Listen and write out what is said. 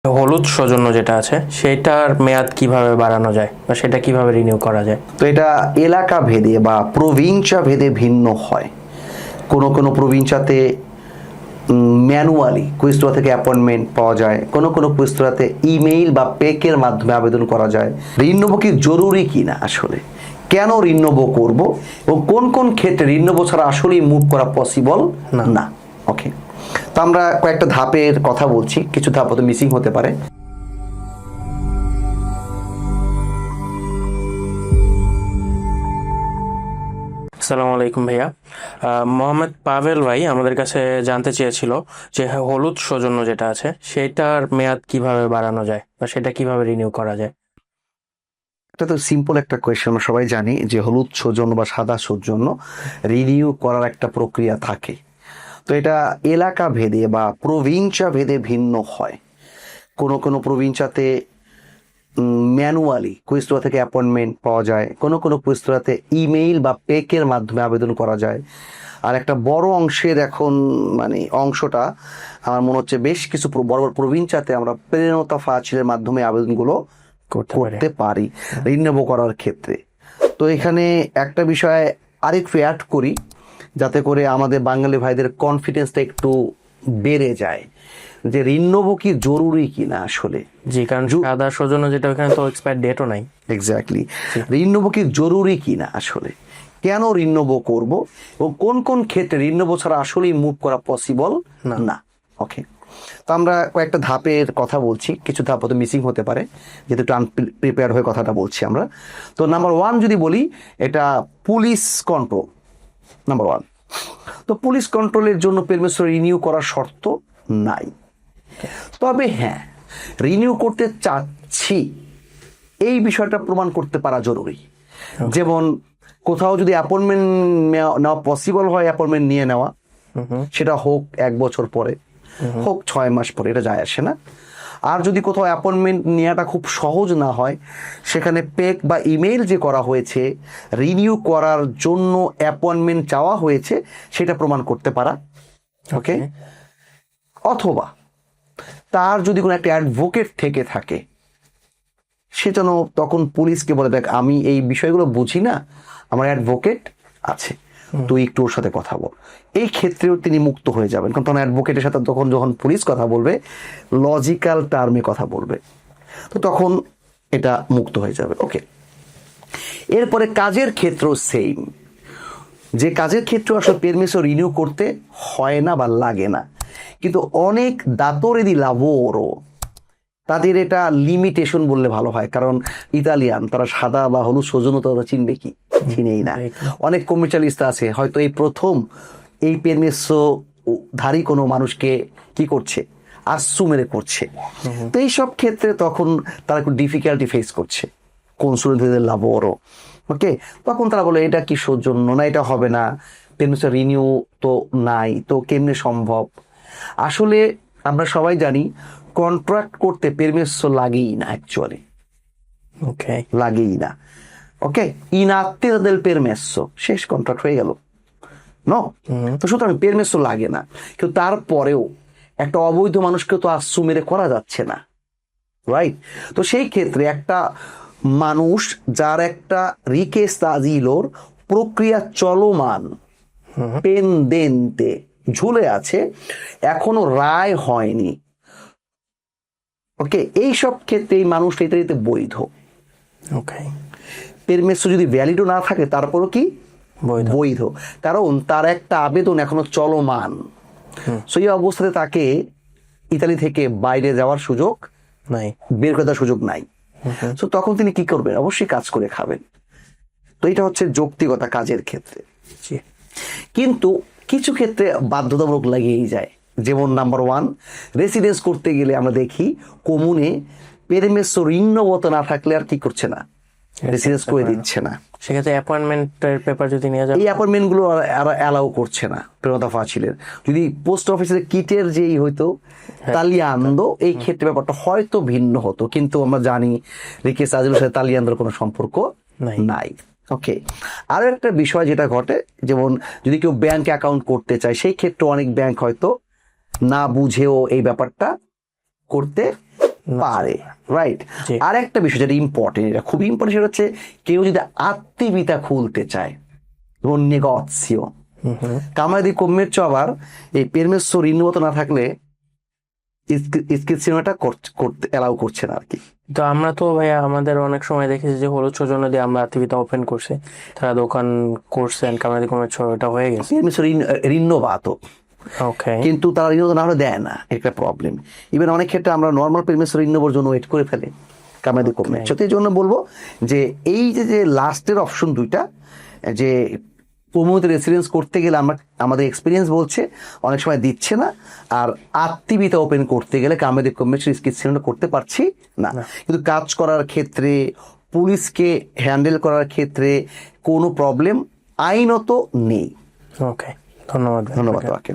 হলুদ সৌজন্য যেটা আছে সেটার মেয়াদ কিভাবে বাড়ানো যায় বা সেটা কিভাবে রিনিউ করা যায়? তো এটা এলাকা ভেদে বা প্রভিঞ্চা ভেদে ভিন্ন হয়। কোনো কোনো প্রভিঞ্চাতে ম্যানুয়ালি কুইস্টোরা থেকে অ্যাপয়েন্টমেন্ট পাওয়া যায়, কোনো কোনো কুইস্টোরাতে ইমেইল বা পেকের মাধ্যমে আবেদন করা যায়। রিন্যবো কি জরুরি কিনা, আসলে কেন রিন্যবো করব এবং কোন কোন ক্ষেত্রে রিন্যবো ছাড়া আসলেই মুভ করা পসিবল না। ওকে, তো আমরা কয়েকটা ধাপের কথা বলছি, কিছু ধাপ হয়তো মিসিং হতে পারে। আসসালামু আলাইকুম ভাইয়া। মোহাম্মদ পাভেল ভাই আমাদের কাছে জানতে চেয়েছিল যে হলুদ সৌজন্য যেটা আছে সেটার মেয়াদ কিভাবে বাড়ানো যায় বা সেটা কিভাবে রিনিউ করা যায়। এটা তো সিম্পল একটা কোয়েশ্চেন, আমরা সবাই জানি যে হলুদ সৌজন্য বা সাদা সৌজন্য রিনিউ করার একটা প্রক্রিয়া থাকে। তো এটা এলাকা ভেদে বা প্রভিঞ্চা ভেদে ভিন্ন হয়। কোনো কোনো প্রভিঞ্চাতে ম্যানুয়ালি কুইস্টোরা থেকে অ্যাপয়েন্টমেন্ট পাওয়া যায়, কোনো কোনো কুইস্টোরাতে ইমেইল বা পেকের মাধ্যমে আবেদন করা যায়। আর একটা বড় অংশের এখন অংশটা আমার মনে হচ্ছে বেশ কিছু বড় বড় প্রভিঞ্চাতে আমরা প্রেরণতা ফাচিলের মাধ্যমে আবেদনগুলো করতে পারি রিনিউ করার ক্ষেত্রে। তো এখানে একটা বিষয় আরেকটু অ্যাড করি যাতে করে আমাদের বাঙালি ভাইদের কনফিডেন্সটা একটু বেড়ে যায় যে রিনিউ কি জরুরি কিনা আসলে। জি, কারণ সাদা সৌজন্য যেটা ওখানে তো এক্সপায়ার ডেটও নাই। এক্স্যাক্টলি, রিনিউ কি জরুরি কিনা, আসলে কেন রিনিউ করব এবং কোন কোন ক্ষেত্রে রিনিউ ছাড়া আসলেই মুভ করা পসিবল না। ওকে, তো আমরা কয়েকটা ধাপের কথা বলছি, কিছু ধাপ হয়তো মিসিং হতে পারে যেহেতু একটু আনপ্রিপেয়ার হয়ে কথাটা বলছি আমরা। তো নাম্বার 1 যদি বলি, এটা পুলিশ কন্ট্রোল। নাম্বার 1, তো পুলিশ কন্ট্রোলের জন্য পারমিশন রিনিউ করার শর্ত নাই, তবে হ্যাঁ রিনিউ করতে চাচ্ছি এই বিষয়টা প্রমাণ করতে পারা জরুরি। যেমন কোথাও যদি অ্যাপয়েন্টমেন্ট নেওয়া পসিবল হয়, অ্যাপয়েন্টমেন্ট নিয়ে নেওয়া, সেটা হোক 1 বছর পরে, হোক 6 মাস পরে, এটা যায় আসে না। আর যদি কোথাও অ্যাপয়েন্টমেন্ট নেওয়াটা খুব সহজ না হয়, সেখানে পেক বা ইমেইল যে করা হয়েছে রিনিউ করার জন্য অ্যাপয়েন্টমেন্ট চাওয়া হয়েছে সেটা প্রমাণ করতে পারা। ওকে, অথবা তার যদি কোনো একটা অ্যাডভোকেট থেকে থাকে, সে যেন তখন পুলিশকে বলে, দেখ আমি এই বিষয়গুলো বুঝি না, আমার অ্যাডভোকেট আছে, তুই একটু ওর সাথে কথা বল। এই ক্ষেত্রেও তিনি মুক্ত হয়ে যাবেন, কারণ তখন অ্যাডভোকেটের সাথে যখন পুলিশ কথা বলবে লজিক্যাল টার্মে কথা বলবে, তো তখন এটা মুক্ত হয়ে যাবে। ওকে, এরপরে কাজের ক্ষেত্রেও সেম, যে কাজের ক্ষেত্রে আসলে পারমিশন রিনিউ করতে হয় না বা লাগে না, কিন্তু অনেক দাতরেদি লাভোরও তাদের এটা লিমিটেশন বললে ভালো হয়, কারণ ইতালিয়ান তারা সাদা বা হলুদ সৌজন্য তারা চিনবে কি, চিনেই না। অনেক কমার্শিয়ালিস্ট আছে হয়তো এই প্রথম এই পেরমেসো ধারী কোনো মানুষকে কি করছে, আස්සু মেরে করছে। তো এইসব ক্ষেত্রে তখন তারা একটু ডিফিকাল্টি ফেস করছে কনসুলেটদের লাভরও। ওকে, তখন তারা বলে এটা কি সৌজন্য না, এটা হবে না, পেরমেসো রিনিউ তো নাই, তো কেমনে সম্ভব। আসলে আমরা সবাই জানি কন্ট্রাক্ট করতে পেরমেসো লাগেই না, অ্যাকচুয়ালি ওকে, লাগেই না। ওকে, ইনাত্তের দেল পেরমেসো, শেষ, কন্ট্রাক্ট হয়ে গেল। নো, তো সুতরাং পেরমেসো লাগে না, কিন্তু তারপরেও একটা অবৈধ মানুষকে তো আස්සু মেরে করা যাচ্ছে না, রাইট? তো সেই ক্ষেত্রে একটা মানুষ যার একটা রিকেস্তা আজিলোর প্রক্রিয়া চলমান, পেনদেন্তে ঝুলে আছে, এখনো রায় হয়নি, ওকে, এইসব ক্ষেত্রে এই মানুষটা ইতালিতে বৈধ। ওকে, পেরমেসো যদি ভ্যালিডও না থাকে তারপরও কি বৈধ, কারণ তার একটা আবেদন এখনো চলমান। সেই অবস্থাতে তাকে ইতালি থেকে বাইরে যাওয়ার সুযোগ নাই, বের করে দেওয়ার সুযোগ নাই। তো তখন তিনি কি করবেন, অবশ্যই কাজ করে খাবেন। তো এটা হচ্ছে যৌক্তিকতা কাজের ক্ষেত্রে। কিন্তু কিছু ক্ষেত্রে বাধ্যতামূলক লাগিয়েই যায়, যেমন নাম্বার 1, রেসিডেন্স করতে গেলে আমরা দেখি কমুনে পেরমেসো রিনিউবত না থাকলে আর কি করছে না, রেসিডেন্স করে দিচ্ছে না। সেক্ষেত্রে অ্যাপয়েন্টমেন্টের পেপার যদি নিয়ে যায়, এই অ্যাপয়েন্টমেন্টগুলো অ্যালাউ করছে না প্রেরণতা ফাচিলের। যদি পোস্ট অফিসের কিটের যেই হয়তো তালিয়ান্দো, এই ক্ষেত্রে ব্যাপারটা হয়তো ভিন্ন হতো, কিন্তু আমরা জানি রিকেস আজিলোর সাথে তালিয়ান্দোর কোনো সম্পর্ক নাই। ওকে, আরো একটা বিষয় যেটা ঘটে, যেমন যদি কেউ ব্যাংক অ্যাকাউন্ট করতে চায়, সেই ক্ষেত্রে অনেক ব্যাংক হয়তো না বুঝেও এই ব্যাপারটা করতে পারে, রাইট? জি। আর একটা বিষয় যেটা ইম্পর্টেন্ট, এটা খুবই ইম্পর্টেন্ট, সেটা হচ্ছে কেউ যদি আত্মীয়তা খুলতে চায়, ধরুন নেগোসিও কামাদি কমের আবার এই পেরমেসো রিন্নবত না থাকলে ইসক্রিপশনটা করতে এলাও করছে না আর কি। তো আমরা তো ভাইয়া আমাদের অনেক সময় দেখেছি যে হলুদ সৌজন্য দিয়ে আমরা আত্মীয়তা ওপেন করছি, তারা দোকান করছেন, কামাদি কমের ওটা হয়ে গেছে। পেরমেসো রিন্নোভাতো, ওকে, কিন্তু তারা রিন্নবত না হলে দেয় না, একটা প্রবলেম। ইভেন অনেক ক্ষেত্রে আমরা নর্মাল পেরমেসো রিন্নোভোর জন্য ওয়েট করে ফেলে কামাদি কমের। এই জন্য বলবো যে এই যে লাস্টের অপশন দুইটা, যে প্রমোদ রেসিডেন্স করতে গেলে আমরা আমাদের এক্সপিরিয়েন্স বলছে অনেক সময় দিচ্ছে না, আর আত্মীয়তা ওপেন করতে গেলে কামেদি কমিশন স্কিপশনটা করতে পারছি না। কিন্তু কাজ করার ক্ষেত্রে, পুলিশকে হ্যান্ডেল করার ক্ষেত্রে কোনো প্রবলেম আইনত নেই। ওকে, ধন্যবাদ ভাই। ধন্যবাদ তোমাকে।